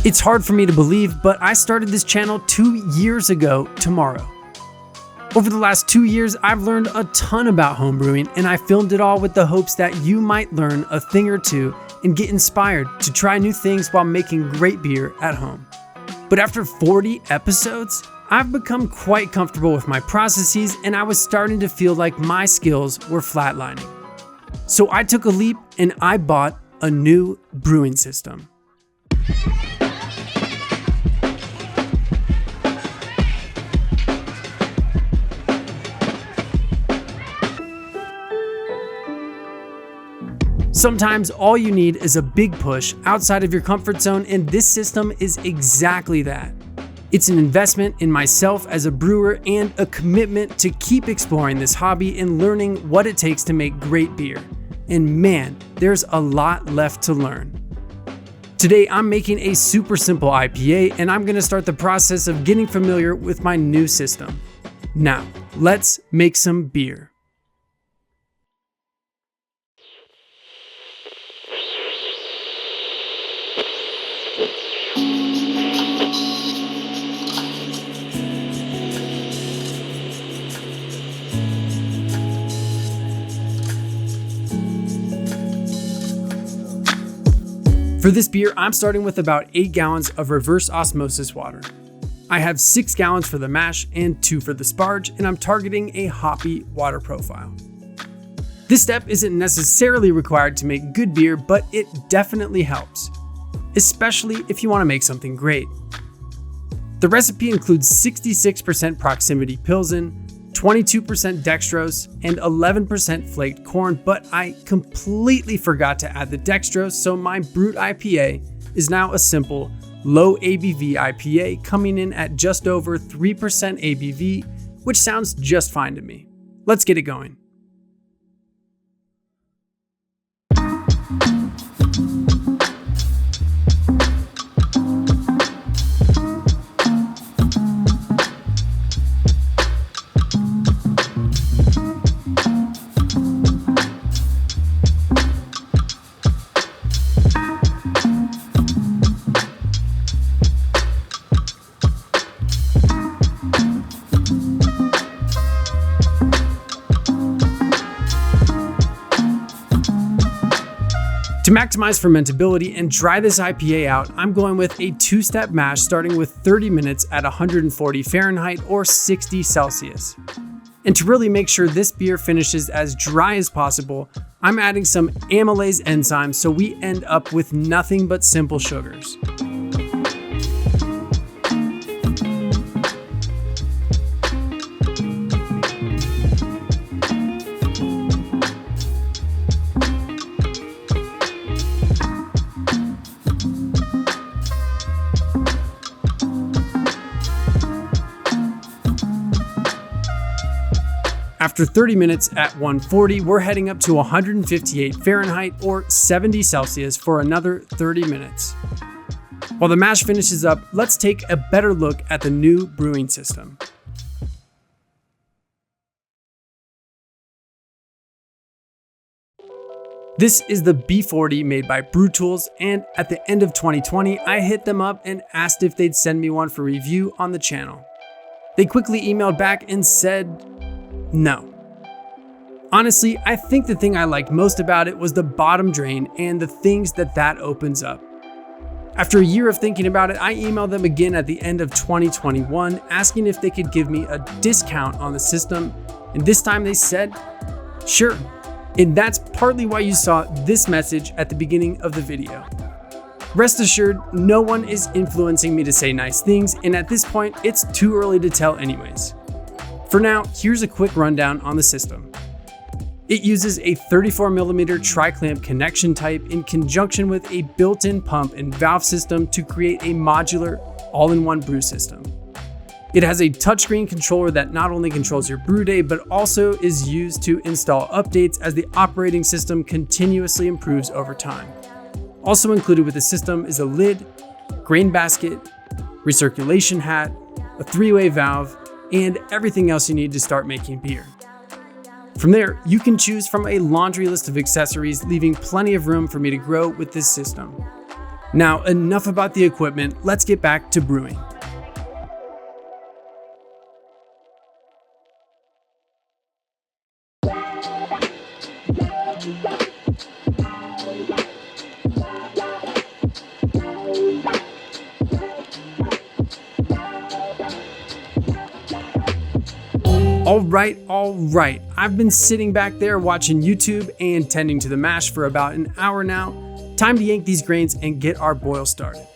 It's hard for me to believe, but I started this channel 2 years ago tomorrow. Over the last 2 years, I've learned a ton about homebrewing, and I filmed it all with the hopes that you might learn a thing or two and get inspired to try new things while making great beer at home. But after 40 episodes, I've become quite comfortable with my processes, and I was starting to feel like my skills were flatlining. So I took a leap and I bought a new brewing system. Sometimes all you need is a big push outside of your comfort zone, and this system is exactly that. It's an investment in myself as a brewer and a commitment to keep exploring this hobby and learning what it takes to make great beer. And man, there's a lot left to learn. Today, I'm making a super simple IPA, and I'm gonna start the process of getting familiar with my new system. Now, let's make some beer. For this beer, I'm starting with about 8 gallons of reverse osmosis water. I have 6 gallons for the mash and 2 for the sparge, and I'm targeting a hoppy water profile. This step isn't necessarily required to make good beer, but it definitely helps, especially if you want to make something great. The recipe includes 66% proximity Pilsen, 22% dextrose, and 11% flaked corn, but I completely forgot to add the dextrose, so my Brut IPA is now a simple, low ABV IPA coming in at just over 3% ABV, which sounds just fine to me. Let's get it going. To maximize fermentability and dry this IPA out, I'm going with a 2-step mash starting with 30 minutes at 140 Fahrenheit or 60 Celsius. And to really make sure this beer finishes as dry as possible, I'm adding some amylase enzymes so we end up with nothing but simple sugars. After 30 minutes at 140, we're heading up to 158 Fahrenheit or 70 Celsius for another 30 minutes. While the mash finishes up, let's take a better look at the new brewing system. This is the B40 made by Brewtools, and at the end of 2020, I hit them up and asked if they'd send me one for review on the channel. They quickly emailed back and said, no. Honestly, I think the thing I liked most about it was the bottom drain and the things that opens up. After a year of thinking about it, I emailed them again at the end of 2021 asking if they could give me a discount on the system, and this time they said, sure. And that's partly why you saw this message at the beginning of the video. Rest assured, no one is influencing me to say nice things, and at this point, it's too early to tell anyways. For now, here's a quick rundown on the system. It uses a 34mm tri-clamp connection type in conjunction with a built-in pump and valve system to create a modular, all-in-one brew system. It has a touchscreen controller that not only controls your brew day, but also is used to install updates as the operating system continuously improves over time. Also included with the system is a lid, grain basket, recirculation hat, a 3-way valve, and everything else you need to start making beer. From there, you can choose from a laundry list of accessories, leaving plenty of room for me to grow with this system. Now, enough about the equipment, let's get back to brewing. All right. I've been sitting back there watching YouTube and tending to the mash for about an hour now. Time to yank these grains and get our boil started.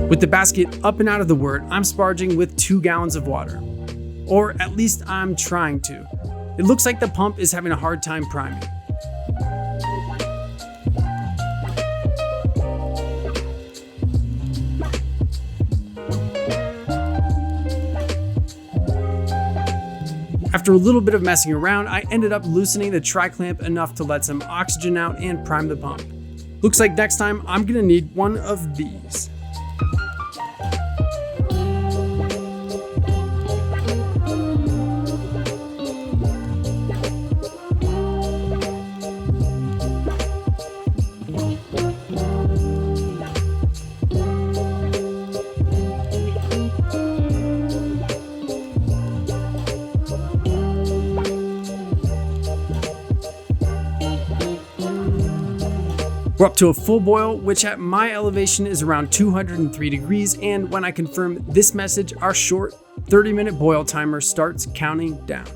With the basket up and out of the wort, I'm sparging with 2 gallons of water. Or at least I'm trying to. It looks like the pump is having a hard time priming. After a little bit of messing around, I ended up loosening the tri-clamp enough to let some oxygen out and prime the pump. Looks like next time I'm gonna need one of these. We're up to a full boil, which at my elevation is around 203 degrees, and when I confirm this message, our short 30-minute boil timer starts counting down.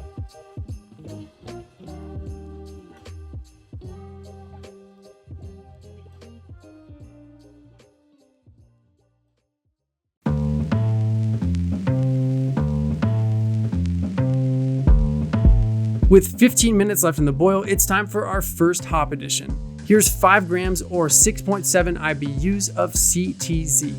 With 15 minutes left in the boil, it's time for our first hop addition. Here's 5 grams or 6.7 IBUs of CTZ.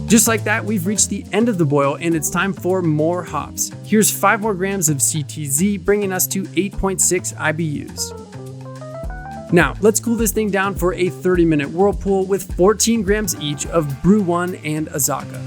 Just like that, we've reached the end of the boil and it's time for more hops. Here's 5 more grams of CTZ, bringing us to 8.6 IBUs. Now, let's cool this thing down for a 30-minute whirlpool with 14 grams each of Brew 1 and Azaka.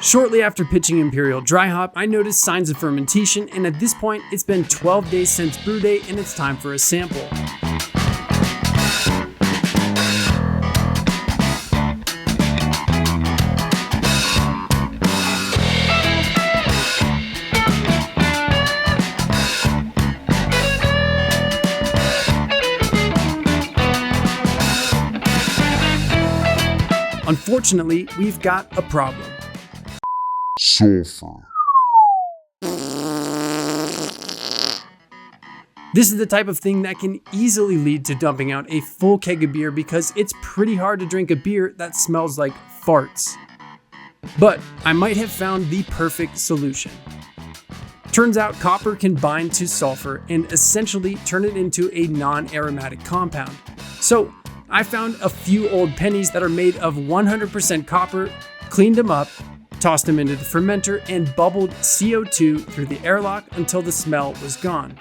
Shortly after pitching Imperial Dry Hop, I noticed signs of fermentation, and at this point, it's been 12 days since brew day and it's time for a sample. Unfortunately, we've got a problem. Sulfur. This is the type of thing that can easily lead to dumping out a full keg of beer because it's pretty hard to drink a beer that smells like farts. But I might have found the perfect solution. Turns out copper can bind to sulfur and essentially turn it into a non-aromatic compound. So I found a few old pennies that are made of 100% copper, cleaned them up, tossed them into the fermenter, and bubbled CO2 through the airlock until the smell was gone.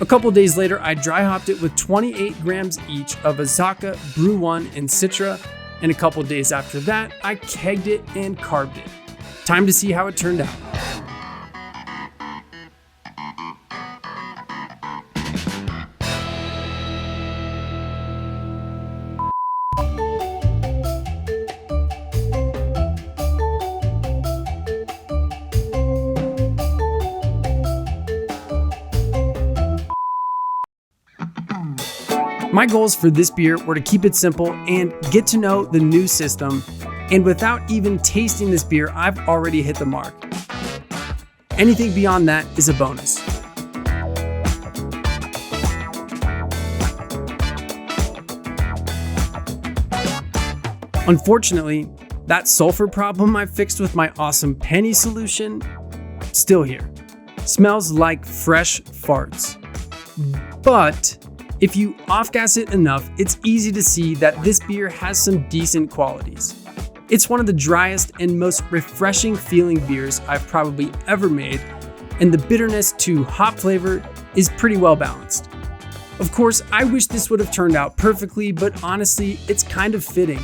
A couple days later, I dry hopped it with 28 grams each of Azacca, Brew 1, and Citra, and a couple days after that, I kegged it and carved it. Time to see how it turned out. My goals for this beer were to keep it simple and get to know the new system, and without even tasting this beer, I've already hit the mark. Anything beyond that is a bonus. Unfortunately, that sulfur problem I fixed with my awesome penny solution, still here. Smells like fresh farts. But if you off-gas it enough, it's easy to see that this beer has some decent qualities. It's one of the driest and most refreshing feeling beers I've probably ever made, and the bitterness to hop flavor is pretty well balanced. Of course, I wish this would have turned out perfectly, but honestly, it's kind of fitting.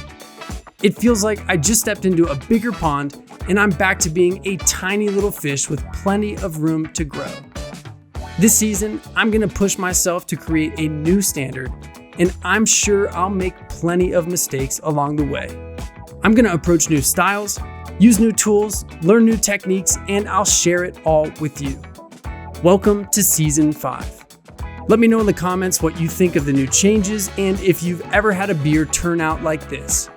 It feels like I just stepped into a bigger pond and I'm back to being a tiny little fish with plenty of room to grow. This season, I'm gonna push myself to create a new standard, and I'm sure I'll make plenty of mistakes along the way. I'm gonna approach new styles, use new tools, learn new techniques, and I'll share it all with you. Welcome to Season 5. Let me know in the comments what you think of the new changes and if you've ever had a beer turn out like this.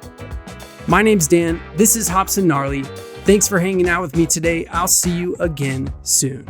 My name's Dan, this is Hops Gnarly. Thanks for hanging out with me today. I'll see you again soon.